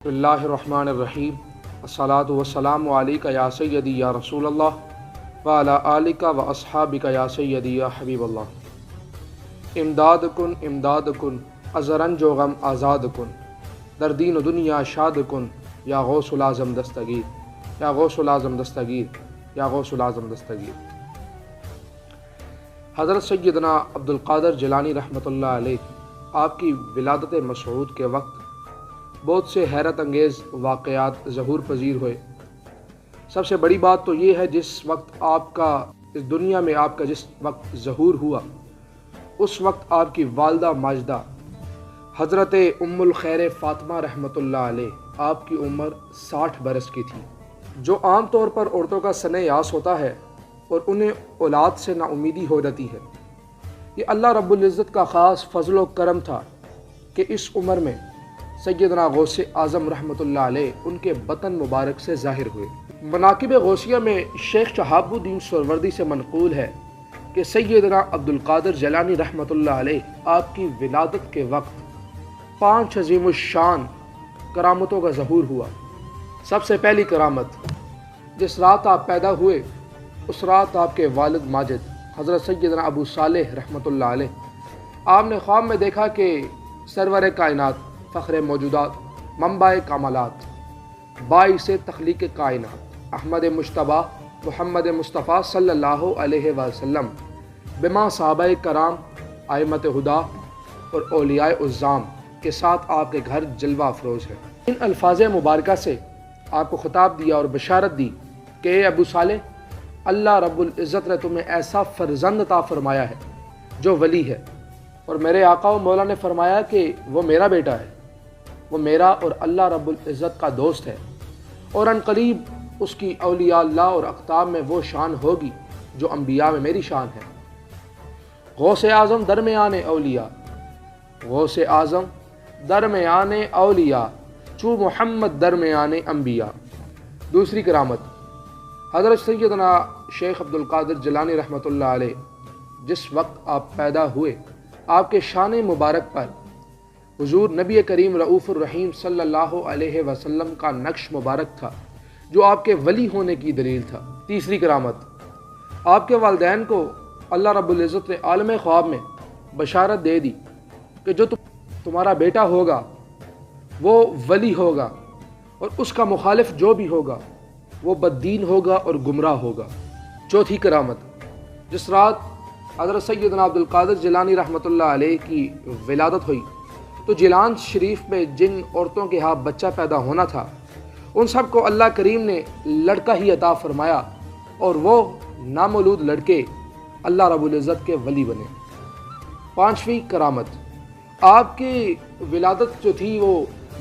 بسم اللہ الرحمن الرحیم الصلاۃ والسلام علیک یا سیدی یا رسول اللہ وعلی آلک و اصحابک یا سیدی یا حبیب اللہ۔ امداد کن ازرن جو غم آزاد کن، در دین و دنیا شاد کن، یا غوث العظم دستگیر، یا غوث العظم دستگیر، یا غوث العظم دستگیر۔ حضرت سیدنا عبدالقادر جیلانی رحمۃ اللہ علیہ آپ کی ولادت مسعود کے وقت بہت سے حیرت انگیز واقعات ظہور پذیر ہوئے۔ سب سے بڑی بات تو یہ ہے جس وقت آپ کا اس دنیا میں آپ کا جس وقت ظہور ہوا، اس وقت آپ کی والدہ ماجدہ حضرت ام الخیر فاطمہ رحمۃ اللہ علیہ آپ کی عمر 60 برس کی تھی، جو عام طور پر عورتوں کا سن یاس ہوتا ہے اور انہیں اولاد سے نا امیدی ہو جاتی ہے۔ یہ اللہ رب العزت کا خاص فضل و کرم تھا کہ اس عمر میں سیدنا غوث اعظم رحمۃ اللہ علیہ ان کے بطن مبارک سے ظاہر ہوئے۔ مناقب غوثیہ میں شیخ شہاب الدین سہروردی سے منقول ہے کہ سیدنا عبدالقادر جیلانی رحمۃ اللہ علیہ آپ کی ولادت کے وقت 5 عظیم الشان کرامتوں کا ظہور ہوا۔ سب سے پہلی کرامت، جس رات آپ پیدا ہوئے اس رات آپ کے والد ماجد حضرت سیدنا ابو صالح رحمۃ اللہ علیہ آپ نے خواب میں دیکھا کہ سرور کائنات، فخر موجودات، منبع کمالات، باعث تخلیق کائنات احمد مجتبیٰ محمد مصطفیٰ صلی اللہ علیہ وسلم بما صحابہ کرام، ائمۃ ہدا اور اولیاء عظام کے ساتھ آپ کے گھر جلوہ افروز ہے۔ ان الفاظ مبارکہ سے آپ کو خطاب دیا اور بشارت دی کہ اے ابو صالح، اللہ رب العزت نے تمہیں ایسا فرزند عطا فرمایا ہے جو ولی ہے، اور میرے آقا و مولا نے فرمایا کہ وہ میرا بیٹا ہے، وہ میرا اور اللہ رب العزت کا دوست ہے، اور ان قریب اس کی اولیاء اللہ اور اقطاب میں وہ شان ہوگی جو انبیاء میں میری شان ہے۔ غوث اعظم درمیان اولیاء، غوث اعظم درمیان اولیاء، چو محمد درمیان انبیاء۔ دوسری کرامت، حضرت سیدنا شیخ عبدالقادر جیلانی رحمۃ اللہ علیہ جس وقت آپ پیدا ہوئے، آپ کے شان مبارک پر حضور نبی کریم رؤوف الرحیم صلی اللہ علیہ وسلم کا نقش مبارک تھا جو آپ کے ولی ہونے کی دلیل تھا۔ تیسری کرامت، آپ کے والدین کو اللہ رب العزت نے عالم خواب میں بشارت دے دی کہ جو تمہارا بیٹا ہوگا وہ ولی ہوگا، اور اس کا مخالف جو بھی ہوگا وہ بددین ہوگا اور گمراہ ہوگا۔ چوتھی کرامت، جس رات حضرت سیدنا عبدالقادر جیلانی رحمۃ اللہ علیہ کی ولادت ہوئی تو جیلان شریف میں جن عورتوں کے ہاں بچہ پیدا ہونا تھا ان سب کو اللہ کریم نے لڑکا ہی عطا فرمایا، اور وہ نامولود لڑکے اللہ رب العزت کے ولی بنے۔ پانچویں کرامت، آپ کی ولادت جو تھی وہ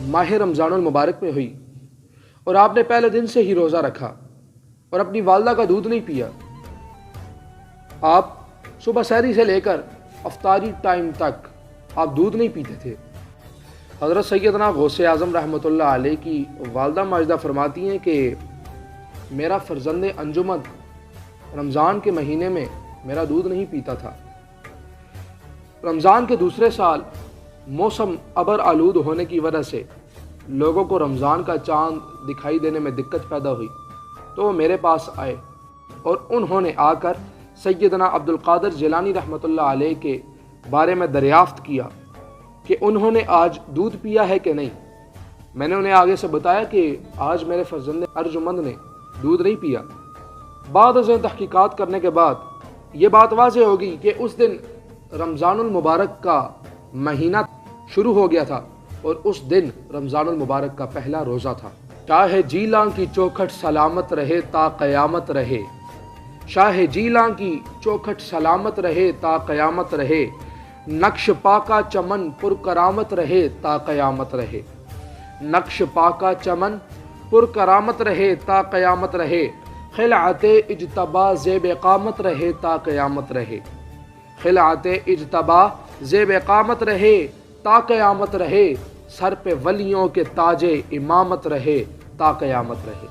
ماہ رمضان المبارک میں ہوئی، اور آپ نے پہلے دن سے ہی روزہ رکھا اور اپنی والدہ کا دودھ نہیں پیا۔ آپ صبح سحری سے لے کر افطاری ٹائم تک آپ دودھ نہیں پیتے تھے۔ حضرت سیدنا غوث اعظم رحمۃ اللہ علیہ کی والدہ ماجدہ فرماتی ہیں کہ میرا فرزند انجمن رمضان کے مہینے میں میرا دودھ نہیں پیتا تھا۔ رمضان کے دوسرے سال موسم ابر آلود ہونے کی وجہ سے لوگوں کو رمضان کا چاند دکھائی دینے میں دقت پیدا ہوئی، تو وہ میرے پاس آئے اور انہوں نے آ کر سیدنا عبدالقادر جیلانی رحمۃ اللہ علیہ کے بارے میں دریافت کیا کہ انہوں نے آج دودھ پیا ہے کہ نہیں۔ میں نے انہیں آگے سے بتایا کہ آج میرے فرزند ارجمند نے دودھ نہیں پیا۔ بعد از تحقیقات کرنے کے بعد یہ بات واضح ہوگی کہ اس دن رمضان المبارک کا مہینہ شروع ہو گیا تھا، اور اس دن رمضان المبارک کا پہلا روزہ تھا۔ شاہ جیلاں کی چوکھٹ سلامت رہے تا قیامت رہے، شاہ جیلاں کی چوکھٹ سلامت رہے تا قیامت رہے، نقش پاکا چمن پر کرامت رہے تا قیامت رہے، نقش پاکا چمن پر کرامت رہے تا قیامت رہے، خلعت اجتبا زیب اقامت رہے تا قیامت رہے، خلعت اجتبا زیب اقامت رہے تا قیامت رہے، سر پہ ولیوں کے تاج امامت رہے تا قیامت رہے۔